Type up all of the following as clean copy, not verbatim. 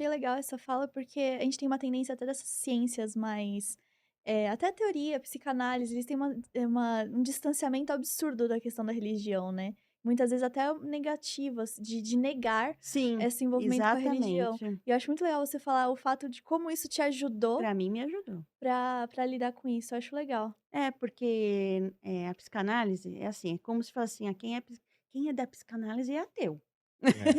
achei legal essa fala, porque a gente tem uma tendência até dessas ciências mais, até teoria, psicanálise, eles têm um distanciamento absurdo da questão da religião, né. Muitas vezes até negativas, de negar Sim, esse envolvimento com a religião. exatamente. E eu acho muito legal você falar o fato de como isso te ajudou Para mim me ajudou. pra lidar com isso, eu acho legal. É, porque, a psicanálise é assim, é como se fala assim: "Ah, quem é da psicanálise é ateu". É.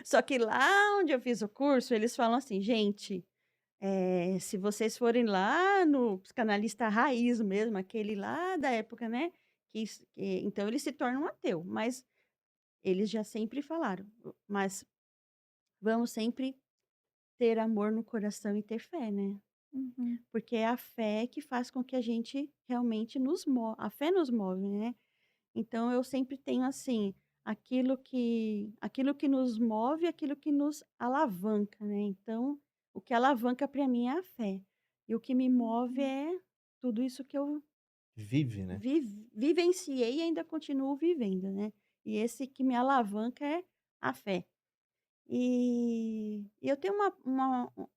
Só que lá onde eu fiz o curso, eles falam assim: "Gente, se vocês forem lá no psicanalista raiz mesmo, aquele lá da época, né, então ele se torna um ateu, mas eles já sempre falaram, mas vamos sempre ter amor no coração e ter fé, né, Uhum. porque é a fé que faz com que a gente realmente a fé nos move, né". Então eu sempre tenho assim, aquilo que nos move, aquilo que nos alavanca, né. Então, o que alavanca para mim é a fé, e o que me move Uhum. é tudo isso que eu Vive, né. vivenciei e ainda continuo vivendo, né. E esse que me alavanca é a fé. E eu tenho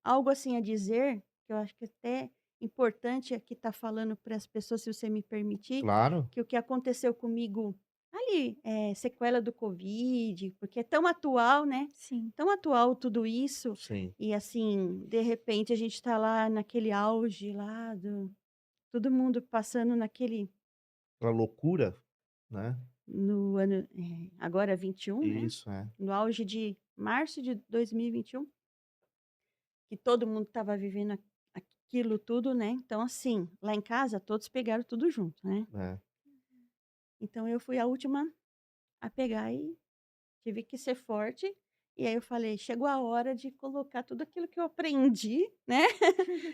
algo assim a dizer, que eu acho que até importante aqui estar falando para as pessoas, se você me permitir, Claro. que o que aconteceu comigo ali, sequela do Covid, porque é tão atual, né, Sim. tão atual tudo isso, Sim. e assim, de repente a gente está lá naquele auge lá do todo mundo passando Pra loucura, né. no ano, agora 21, né, Isso, é. no auge de março de 2021. Que todo mundo estava vivendo aquilo tudo, né, então assim, lá em casa todos pegaram tudo junto, né. É. Então eu fui a última a pegar e tive que ser forte, e aí eu falei: "Chegou a hora de colocar tudo aquilo que eu aprendi, né,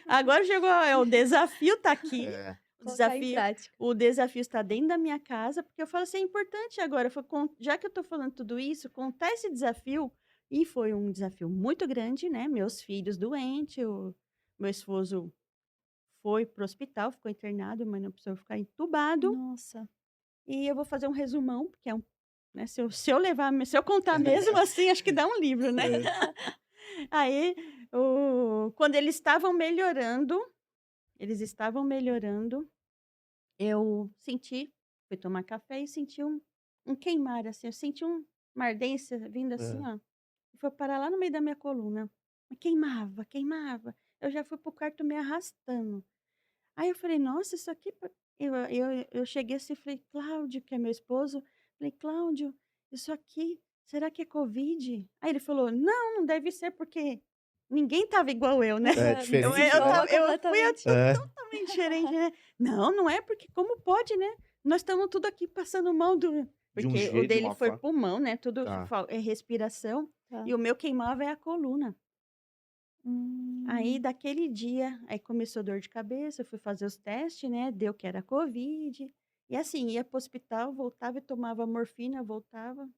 agora chegou o desafio está aqui, É. o Colocar em desafio prática. o desafio está dentro da minha casa", porque eu falo assim: "É importante agora, foi já que eu estou falando tudo isso, contar esse desafio", e foi um desafio muito grande, né, meus filhos doentes, o meu esposo foi para o hospital, ficou internado, mas não precisou ficar entubado. Nossa. E eu vou fazer um resumão, porque né, se eu contar mesmo assim, acho que dá um livro, né. É. Aí, quando eles estavam melhorando, eu senti fui tomar café e senti um queimar, assim, eu senti uma ardência vindo assim, Hã. ó, e foi parar lá no meio da minha coluna. Mas queimava, queimava. Eu já fui para o quarto me arrastando. Aí eu falei: "Nossa, isso aqui eu cheguei assim e falei: "Cláudio", que é meu esposo, falei: "Cláudio, isso aqui, será que é covid?" Aí ele falou: "Não, não deve ser, porque ninguém estava igual eu, né". É Aham. diferente, né. Sintoma Eu fui a completamente. É. totalmente diferente, né. "Não, não é, porque como pode, né? Nós estamos tudo aqui passando mal do", De um porque o jeito, de dele uma foi forma. pulmão, né, tudo Tá. é respiração, Tá. e o meu queimava é a coluna. Aí Hum. daquele dia, aí começou dor de cabeça, eu fui fazer os testes, né, deu que era covid, e assim, ia para o hospital, voltava e tomava morfina, voltava,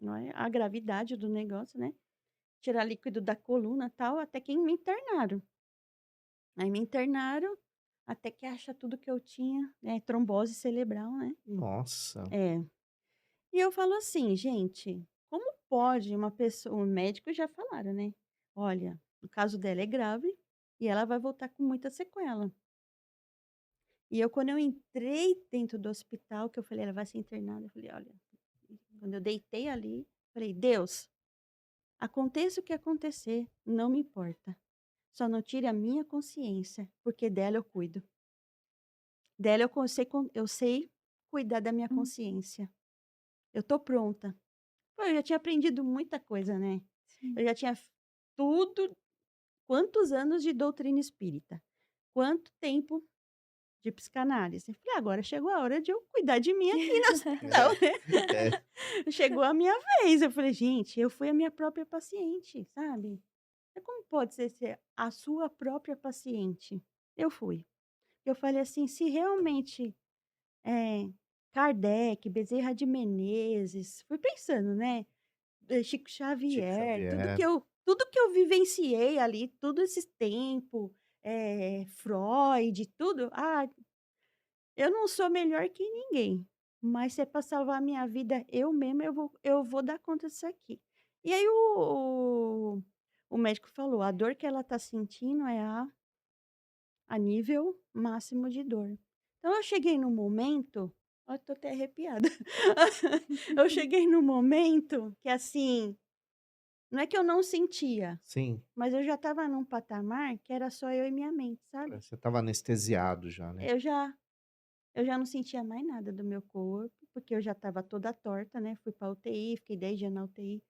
não é, a gravidade do negócio, né, tirar líquido da coluna, tal, até que me internaram. Aí me internaram, até que acha tudo que eu tinha, trombose cerebral, né. Nossa. É. E eu falo assim: "Gente, como pode uma pessoa", o médico já falaram, né: "Olha, o caso dela é grave e ela vai voltar com muita sequela". E eu, quando eu entrei dentro do hospital, que eu falei: "Ela vai ser internada", eu falei: "Olha", quando eu deitei ali, falei: "Deus, aconteça o que acontecer, não me importa, só não tire a minha consciência, porque dela eu cuido. Dela eu sei cuidar da minha Hum. consciência. Eu tô pronta". Pô, eu já tinha aprendido muita coisa, né. Sim. Eu já tinha tudo, quantos anos de doutrina espírita, quanto tempo de psicanálise. Falei: "Agora chegou a hora de eu cuidar de mim aqui no hospital, É. né". É. Chegou a minha vez, eu falei: "Gente, eu fui a minha própria paciente, sabe. Como pode ser a sua própria paciente?". Eu fui. Eu falei assim: "Se realmente, eh, Kardec, Bezerra de Menezes", fui pensando, né, Chico Chico Xavier, Xavier. tudo que eu vivenciei ali, todo esse tempo, Freud, tudo, eu não sou melhor que ninguém, mas se é pra salvar a minha vida eu mesma, eu vou dar conta disso aqui. E aí o médico falou: "A dor que ela tá sentindo é a nível máximo de dor". Então eu cheguei num momento, ó, tô até arrepiada. Eu cheguei num momento que, assim, não é que eu não sentia, Sim, mas eu já estava num patamar que era só eu e minha mente, sabe. você estava anestesiado já, né. Eu já eu já não sentia mais nada do meu corpo, porque eu já estava toda torta, né, fui pra UTI, fiquei 10 dias na UTI.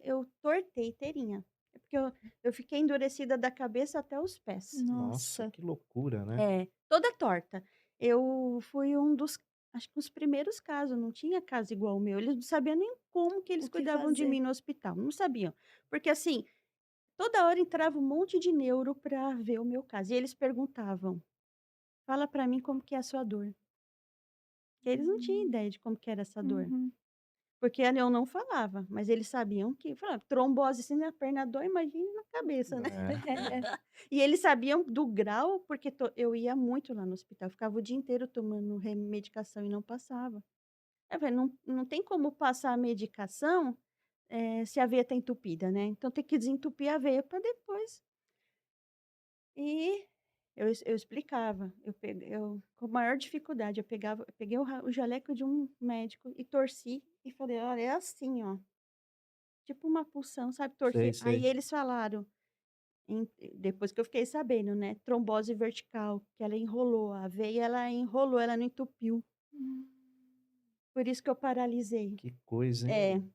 Eu tortei inteirinha, é porque eu fiquei endurecida da cabeça até os pés. Nossa, Nossa, que loucura, né. É, toda torta. Eu fui um dos acho que os primeiros casos, não tinha caso igual o meu, eles não sabiam nem como que eles o que cuidavam de fazer? mim no hospital, não sabiam. Porque, assim, toda hora entrava um monte de neuro pra ver o meu caso, e eles perguntavam: "Fala pra mim como que é a sua dor", que eles não tinham Hum, ideia de como que era essa dor. uhum. Porque eu não falava, mas eles sabiam que falava: "Trombose, assim, na perna dói, imagine na cabeça, né". É, E eles sabiam do grau, porque eu ia muito lá no hospital, ficava o dia inteiro tomando medicação e não passava. Eu falei: "Não tem como passar a medicação, se a veia está entupida, né, então tem que desentupir a veia para depois". E eu explicava, eu com maior dificuldade, eu peguei o jaleco de um médico e torci e falei: "Olha, é assim, ó", tipo uma punção, sabe, sei, torcer. Aí sei. eles falaram, depois que eu fiquei sabendo, né, trombose vertical, que ela enrolou, a veia ela enrolou, ela não entupiu, Hum. por isso que eu paralisei. Que coisa, É, hein.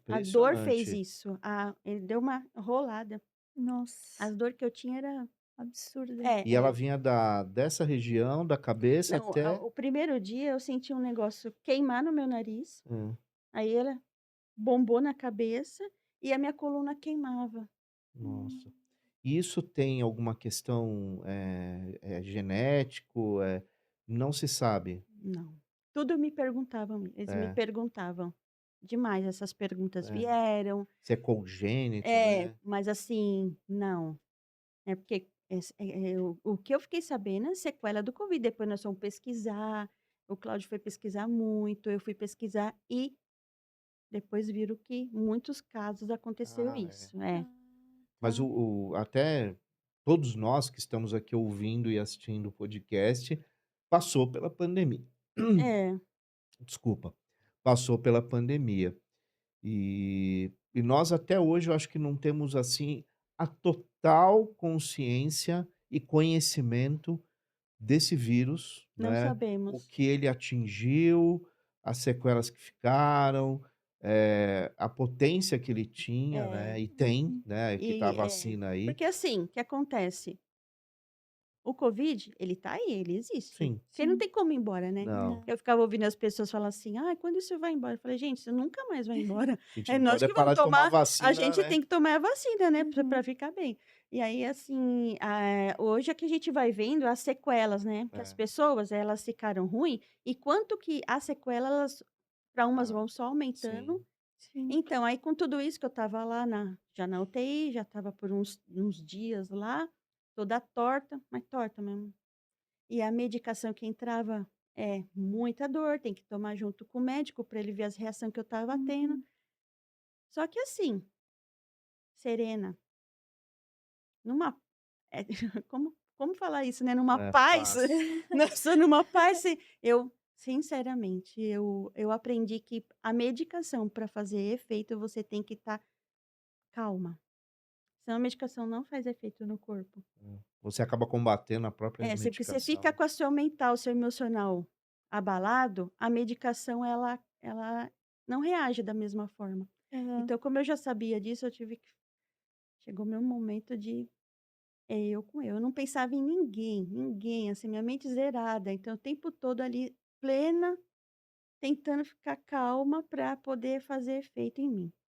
a dor fez Impressionante. isso, ele deu uma rolada. Nossa, As dor que eu tinha era absurda. E ela é, vinha dessa região, da cabeça não, até o primeiro dia eu senti um negócio queimar no meu nariz, hã, aí ela bombou na cabeça e a minha coluna queimava. nossa. E isso tem alguma questão, genético, não se sabe? Não. Tudo me perguntavam, eles me É, perguntavam demais, essas perguntas é. vieram. Se é congênito, É, né. mas assim, não. É porque o que eu fiquei sabendo é sequela do Covid, depois nós fomos pesquisar, o Cláudio foi pesquisar muito, eu fui pesquisar e depois viram que muitos casos aconteceu Ah, é. isso. É. Ah, Mas tá. o até todos nós que estamos aqui ouvindo e assistindo o podcast, passou pela pandemia. É, Desculpa, passou pela pandemia. E nós até hoje eu acho que não temos, assim, a total consciência e conhecimento desse vírus, não né, o sabemos. que ele atingiu, as sequelas que ficaram, a potência que ele tinha, É, né, e tem, Uhum. né, que tá a vacina aí. porque assim, o que acontece? O Covid, ele tá aí, ele existe, Sim, porque não Sim. tem como ir embora, né. não, Não. Eu ficava ouvindo as pessoas falar assim: "Ai, quando isso vai embora?" Eu falei: "Gente, isso nunca mais vai embora. a gente É não nós pode que vamos parar de tomar tomar, a vacina, gente né. tem que tomar a vacina, né, pra Uhum. ficar bem". E aí, assim, hoje é que a gente vai vendo as sequelas, né, que as É, pessoas, elas ficaram ruim e quanto que as sequelas, elas pra umas ah, vão só aumentando. sim, Sim. Então, aí com tudo isso que eu estava lá já na UTI, já estava por uns dias lá, toda torta, mas torta mesmo. E a medicação que entrava é muita dor, tem que tomar junto com o médico para ele ver as reações que eu estava tendo. Uhum. Só que assim, serena, numa como falar isso, né, numa é paz, paz. nossa, numa paz, eu sinceramente, eu aprendi que a medicação para fazer efeito, você tem que estar calma, senão a medicação não faz efeito no corpo. Você acaba combatendo a própria É, porque você fica medicação. com a seu mental, seu emocional abalado, a medicação ela não reage da mesma forma. Aham. Então, como eu já sabia disso, eu tive que chegou meu momento de eu com eu não pensava em ninguém, ninguém, assim, minha mente zerada, então o tempo todo ali plena, tentando ficar calma para poder fazer efeito em mim.